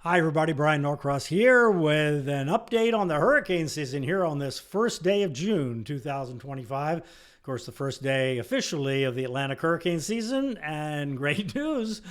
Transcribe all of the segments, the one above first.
Hi, everybody. Brian Norcross here with an update on the hurricane season here on this first day of June 2025. Of course, the first day officially of the Atlantic hurricane season, and great news.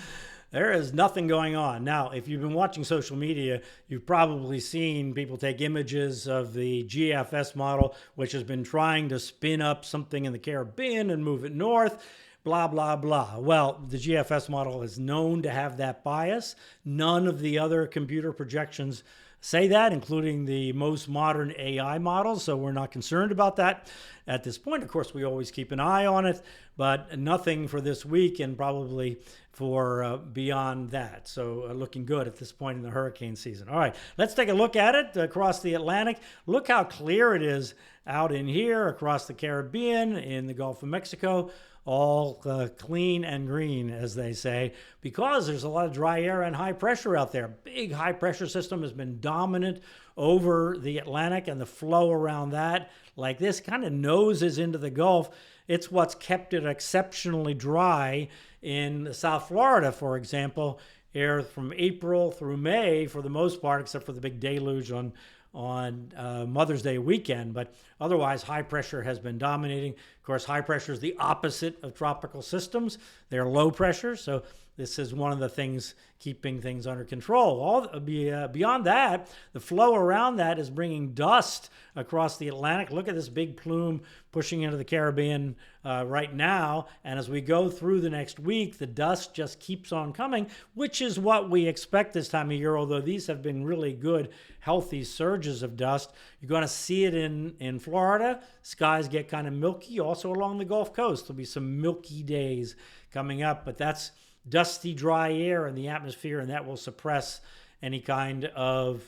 There is nothing going on. Now, if you've been watching social media, you've probably seen people take images of the GFS model, which has been trying to spin up something in the Caribbean and move it north. Blah, blah, blah. Well, the GFS model is known to have that bias. None of the other computer projections say that, including the most modern AI models. So we're not concerned about that at this point. Of course, we always keep an eye on it, but nothing for this week and probably for beyond that. So looking good at this point in the hurricane season. All right, let's take a look at it across the Atlantic. Look how clear it is out in here across the Caribbean, in the Gulf of Mexico. All clean and green, as they say, because there's a lot of dry air and high pressure out there. Big high pressure system has been dominant over the Atlantic, and the flow around that, like this, kind of noses into the Gulf. It's what's kept it exceptionally dry in South Florida, for example, here from April through May for the most part, except for the big deluge on Mother's Day weekend. But otherwise, high pressure has been dominating. Of course, high pressure is the opposite of tropical systems. They're low pressure, so this is one of the things keeping things under control. Beyond that, the flow around that is bringing dust across the Atlantic. Look at this big plume pushing into the Caribbean right now. And as we go through the next week, the dust just keeps on coming, which is what we expect this time of year, although these have been really good, healthy surges of dust. You're going to see it in Florida. Skies get kind of milky. Also along the Gulf Coast, there'll be some milky days coming up, but that's dusty, dry air in the atmosphere, and that will suppress any kind of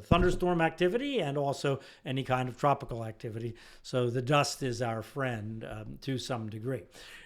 thunderstorm activity and also any kind of tropical activity. So the dust is our friend to some degree.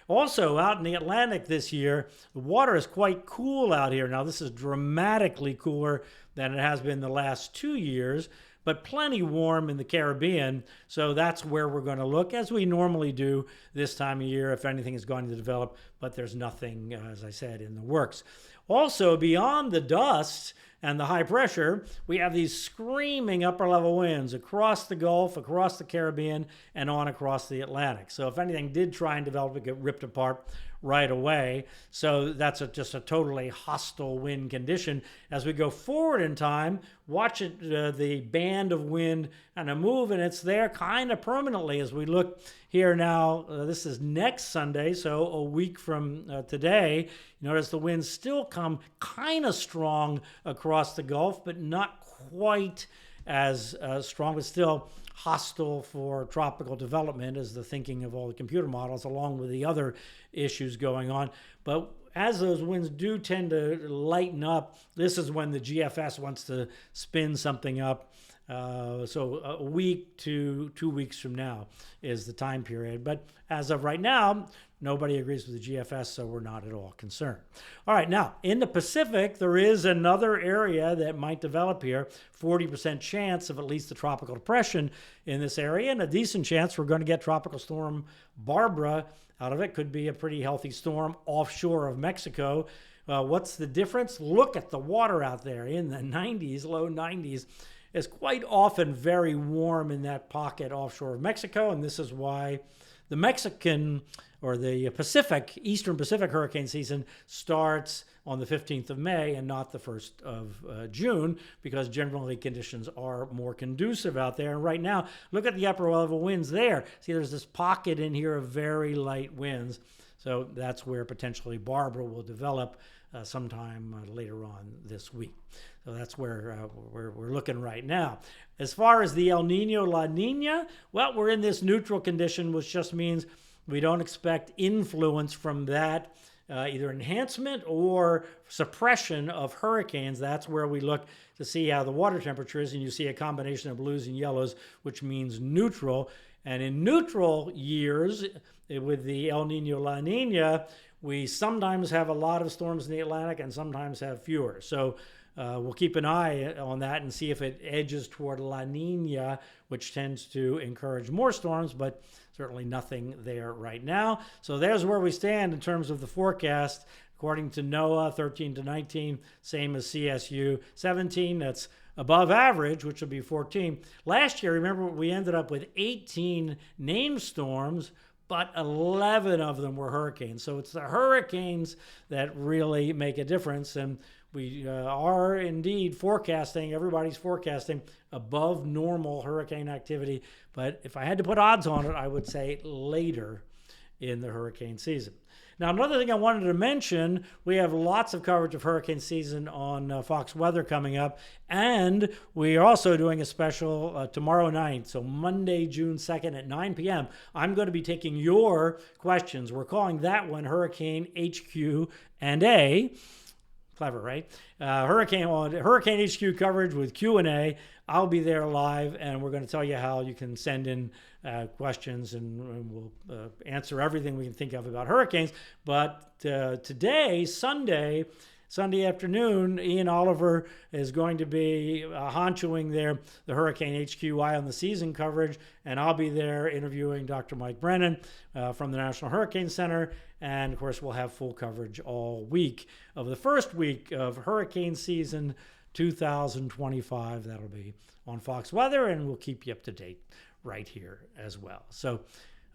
Also, out in the Atlantic this year, the water is quite cool out here. Now, this is dramatically cooler than it has been the last 2 years, but plenty warm in the Caribbean. So that's where we're going to look, as we normally do this time of year, if anything is going to develop, but there's nothing, as I said, in the works. Also, beyond the dust and the high pressure, we have these screaming upper level winds across the Gulf, across the Caribbean, and on across the Atlantic. So if anything did try and develop, it get ripped apart right away. So that's just a totally hostile wind condition. As we go forward in time, watch it, the band of wind kind of move, and it's there kind of permanently as we look here now. This is next Sunday, so a week from today. You notice the winds still come kind of strong across the Gulf, but not quite as strong, but still hostile for tropical development is the thinking of all the computer models, along with the other issues going on. But as those winds do tend to lighten up, this is when the GFS wants to spin something up. So a week to 2 weeks from now is the time period. But as of right now, nobody agrees with the GFS, so we're not at all concerned. All right, now, in the Pacific, there is another area that might develop here, 40% chance of at least a tropical depression in this area, and a decent chance we're going to get Tropical Storm Barbara out of it. Could be a pretty healthy storm offshore of Mexico. What's the difference? Look at the water out there in the 90s, low 90s. It's quite often very warm in that pocket offshore of Mexico, and this is why the Mexican or the Pacific, Eastern Pacific hurricane season starts on the 15th of May and not the 1st of June, because generally conditions are more conducive out there. And right now, look at the upper level winds there. See, there's this pocket in here of very light winds. So that's where potentially Barbara will develop sometime later on this week. So that's where we're looking right now. As far as the El Nino, La Nina, well, we're in this neutral condition, which just means we don't expect influence from that, either enhancement or suppression of hurricanes. That's where we look to see how the water temperature is, and you see a combination of blues and yellows, which means neutral. And in neutral years, with the El Nino, La Nina, we sometimes have a lot of storms in the Atlantic and sometimes have fewer. So we'll keep an eye on that and see if it edges toward La Nina, which tends to encourage more storms, but certainly nothing there right now. So there's where we stand in terms of the forecast According to NOAA, 13 to 19, same as CSU. 17, that's above average, which will be 14. Last year, remember, we ended up with 18 named storms, but 11 of them were hurricanes. So it's the hurricanes that really make a difference. And we are indeed forecasting, everybody's forecasting above normal hurricane activity. But if I had to put odds on it, I would say later in the hurricane season. Now, another thing I wanted to mention, we have lots of coverage of hurricane season on Fox Weather coming up, and we are also doing a special tomorrow night, so Monday, June 2nd at 9 p.m. I'm going to be taking your questions. We're calling that one Hurricane HQ and A. Clever, right? Hurricane HQ coverage with Q&A. I'll be there live, and we're going to tell you how you can send in questions, and we'll answer everything we can think of about hurricanes. But today, Sunday afternoon, Ian Oliver is going to be honchoing there the Hurricane HQI on the season coverage, and I'll be there interviewing Dr. Mike Brennan from the National Hurricane Center. And, of course, we'll have full coverage all week of the first week of hurricane season 2025. That'll be on Fox Weather, and we'll keep you up to date right here as well. So,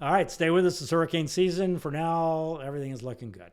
all right, stay with us. It's hurricane season. For now, everything is looking good.